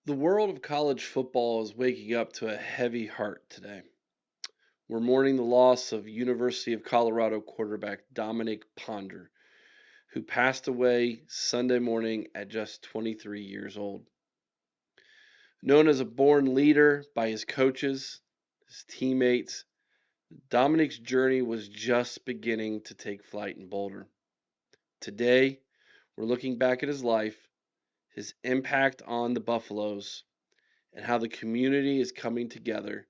The world of college football is waking up to a heavy heart today. We're mourning the loss of University of Colorado quarterback Dominiq Ponder, who passed away Sunday morning at just 23 years old. Known as a born leader by his coaches, his teammates, Dominique's journey was just beginning to take flight in Boulder. Today, we're looking back at his life, his impact on the Buffaloes, and how the community is coming together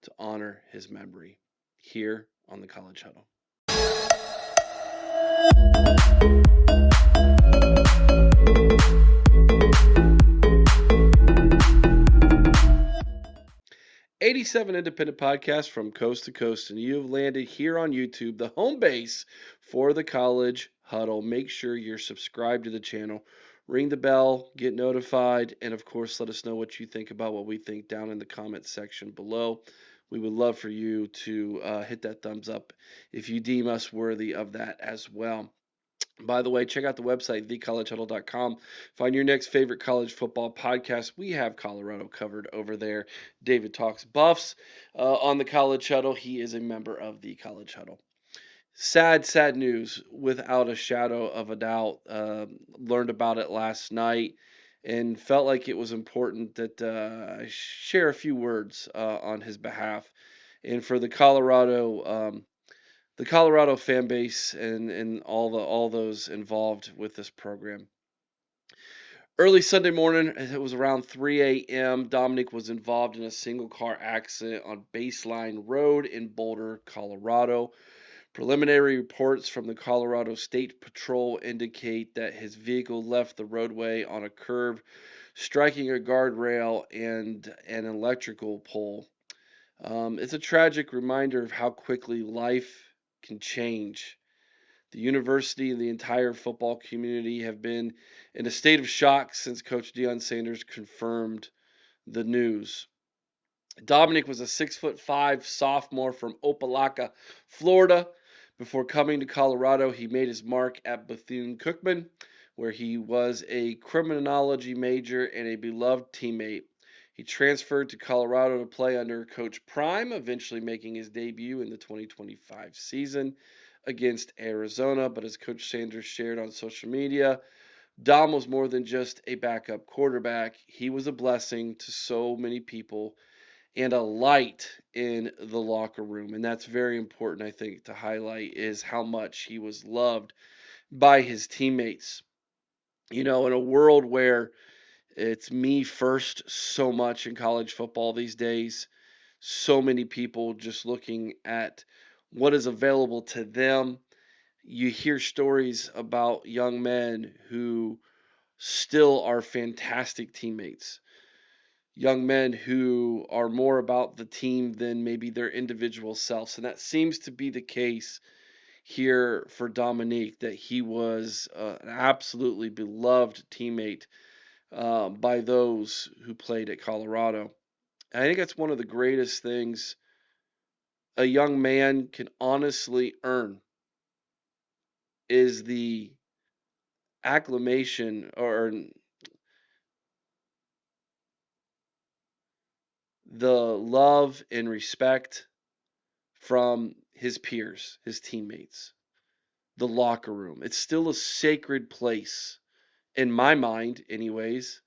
to honor his memory here on the College Huddle. 87 independent podcasts from coast to coast, and you have landed here on YouTube, the home base for the College Huddle. Make sure you're subscribed to the channel, ring the bell, get notified, and of course, let us know what you think about what we think down in the comments section below. We would love for you to hit that thumbs up if you deem us worthy of that as well. By the way, check out the website, thecollegehuddle.com. Find your next favorite college football podcast. We have Colorado covered over there. David Talks Buffs on the College Huddle. He is a member of the College Huddle. Sad news, without a shadow of a doubt. Learned about it last night and felt like it was important that I share a few words on his behalf. And for the Colorado fan base and all those involved with this program. Early Sunday morning, it was around 3 a.m. Dominiq was involved in a single car accident on Baseline Road in Boulder, Colorado. Preliminary reports from the Colorado State Patrol indicate that his vehicle left the roadway on a curve, striking a guardrail and an electrical pole. It's a tragic reminder of how quickly life can change. The university and the entire football community have been in a state of shock since Coach Deion Sanders confirmed the news. Dominiq was a 6'5" sophomore from Opelika, Florida. Before coming to Colorado, he made his mark at Bethune-Cookman, where he was a criminology major and a beloved teammate. He transferred to Colorado to play under Coach Prime, eventually making his debut in the 2025 season against Arizona. But as Coach Sanders shared on social media, Dom was more than just a backup quarterback. He was a blessing to so many people and a light in the locker room. And that's very important, I think, to highlight is how much he was loved by his teammates. In a world where it's me first so much in college football these days, so many people just looking at what is available to them. You hear stories about young men who still are fantastic teammates, young men who are more about the team than maybe their individual selves. And that seems to be the case here for Dominiq, that he was an absolutely beloved teammate by those who played at Colorado. And I think that's one of the greatest things a young man can honestly earn is the acclamation or the love and respect from his peers, his teammates, the locker room. It's still a sacred place in my mind, anyways.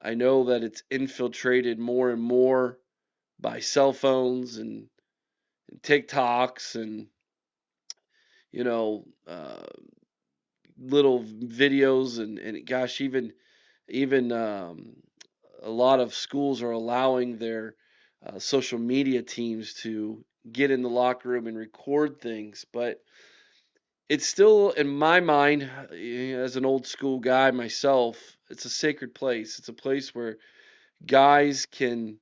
I know that it's infiltrated more and more by cell phones and TikToks and you know uh, little videos and gosh, even a lot of schools are allowing their social media teams to get in the locker room and record things, but it's still in my mind, as an old school guy myself, it's a sacred place. It's a place where guys can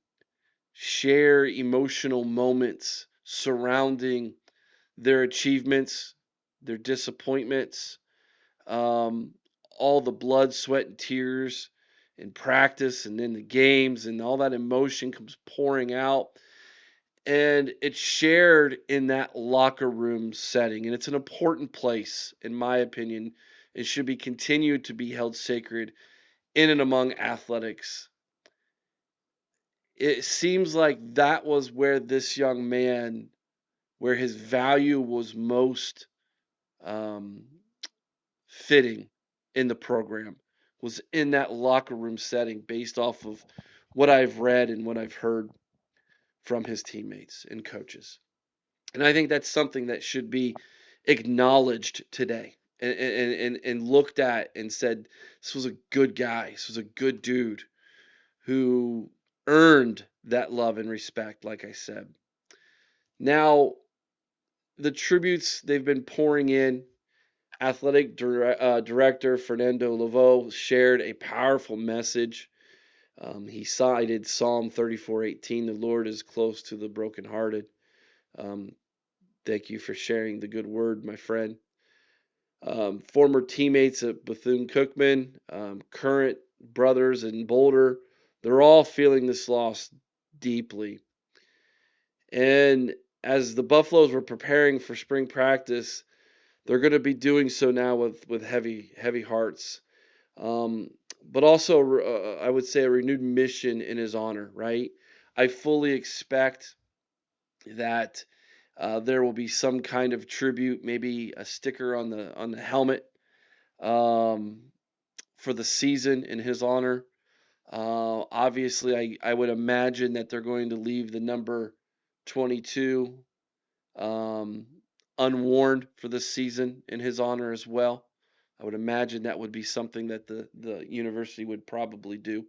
share emotional moments surrounding their achievements, their disappointments, um, all the blood, sweat, and tears in practice and in the games, and all that emotion comes pouring out. And it's shared in that locker room setting. And it's an important place, in my opinion. It should be continued to be held sacred in and among athletics. it seems like that was where this young man, where his value was most um, fitting in the program, was in that locker room setting based off of what I've read and what I've heard from his teammates and coaches. And I think that's something that should be acknowledged today and looked at and said, this was a good guy. This was a good dude who earned that love and respect, like I said. Now, the tributes they've been pouring in, director Fernando Laveau shared a powerful message. He cited Psalm 34:18, the Lord is close to the brokenhearted. Um, Thank you for sharing the good word, my friend. Former teammates at Bethune-Cookman, current brothers in Boulder, they're all feeling this loss deeply. And as the Buffaloes were preparing for spring practice, they're going to be doing so now with heavy hearts. Um, but also, I would say a renewed mission in his honor, right? I fully expect that there will be some kind of tribute, maybe a sticker on the helmet um, for the season in his honor. Obviously, I would imagine that they're going to leave the number 22 um, unworn for this season in his honor as well. I would imagine that would be something that the university would probably do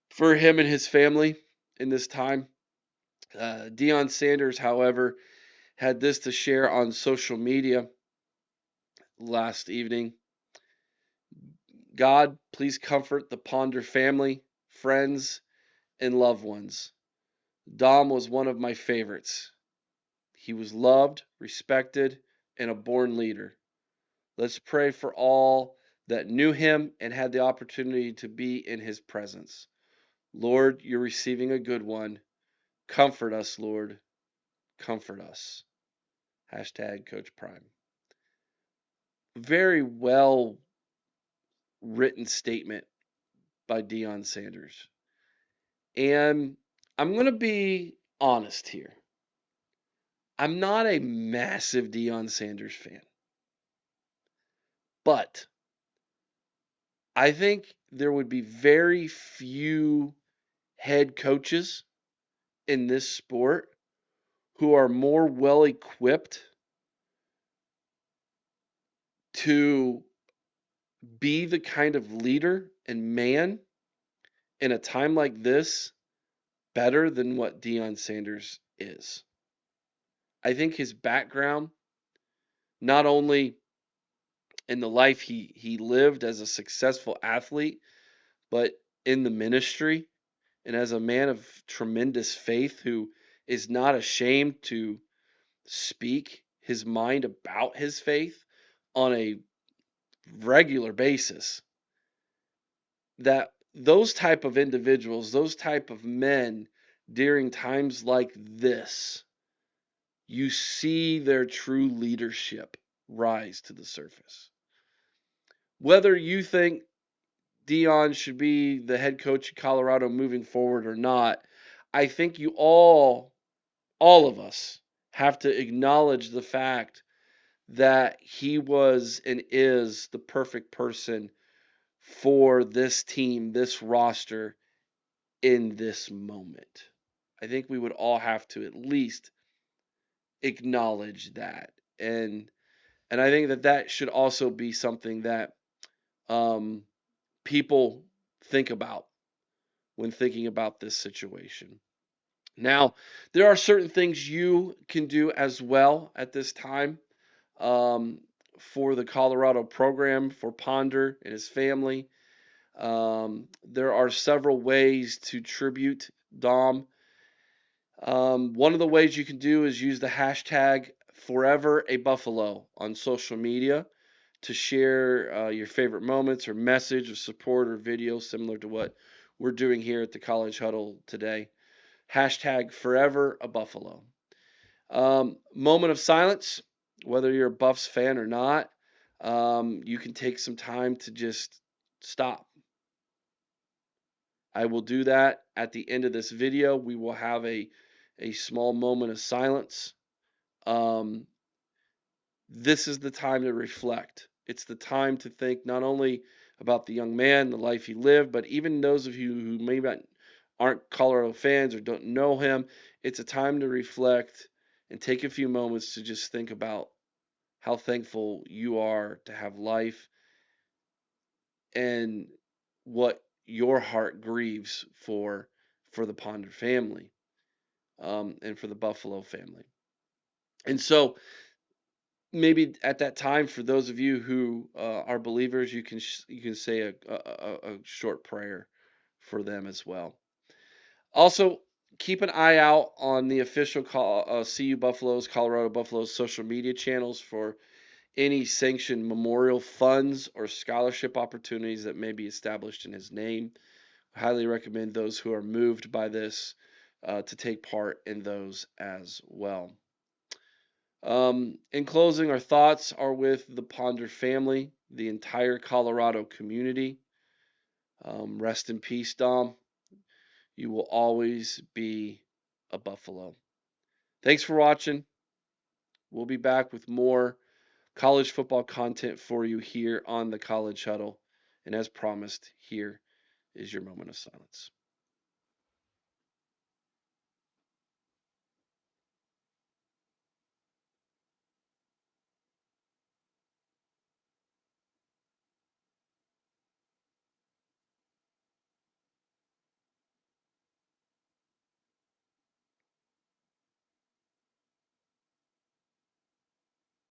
for him and his family in this time. Deion Sanders, however, had this to share on social media last evening. God, please comfort the Ponder family, friends, and loved ones. Dom was one of my favorites. He was loved, respected, and a born leader. Let's pray for all that knew him and had the opportunity to be in his presence. Lord, you're receiving a good one. Comfort us, Lord. Comfort us. Hashtag Coach Prime. Very well written statement by Deion Sanders. And I'm going to be honest here. I'm not a massive Deion Sanders fan, but I think there would be very few head coaches in this sport who are more well equipped to be the kind of leader and man in a time like this better than what Deion Sanders is. I think his background, not only in the life he lived as a successful athlete, but in the ministry and as a man of tremendous faith who is not ashamed to speak his mind about his faith on a regular basis, that those type of individuals, those type of men during times like this, you see their true leadership rise to the surface. Whether you think Deion should be the head coach of Colorado moving forward or not, I think you all of us, have to acknowledge the fact that he was and is the perfect person for this team, this roster, in this moment. I think we would all have to at least acknowledge that, and I think that that should also be something that um, people think about when thinking about this situation. Now, there are certain things you can do as well at this time um, for the Colorado program, for Ponder and his family. There are several ways to tribute Dom. One of the ways you can do is use the hashtag Forever a Buffalo on social media to share your favorite moments or message of support or video similar to what we're doing here at the College Huddle today. Hashtag Forever a Buffalo. Moment of silence, whether you're a Buffs fan or not, you can take some time to just stop I will do that at the end of this video. We will have a small moment of silence. Um, this is the time to reflect. It's the time to think not only about the young man, the life he lived, but even those of you who maybe aren't Colorado fans or don't know him. It's a time to reflect and take a few moments to just think about how thankful you are to have life and what your heart grieves for the Ponder family, and for the Buffalo family. And so maybe at that time, for those of you who are believers, you can say a short prayer for them as well. Also, keep an eye out on the official CU Buffaloes, Colorado Buffaloes social media channels for any sanctioned memorial funds or scholarship opportunities that may be established in his name. I highly recommend those who are moved by this to take part in those as well. In closing, our thoughts are with the Ponder family, the entire Colorado community. Rest in peace, Dom. You will always be a Buffalo. Thanks for watching. We'll be back with more college football content for you here on the College Huddle. And as promised, here is your moment of silence.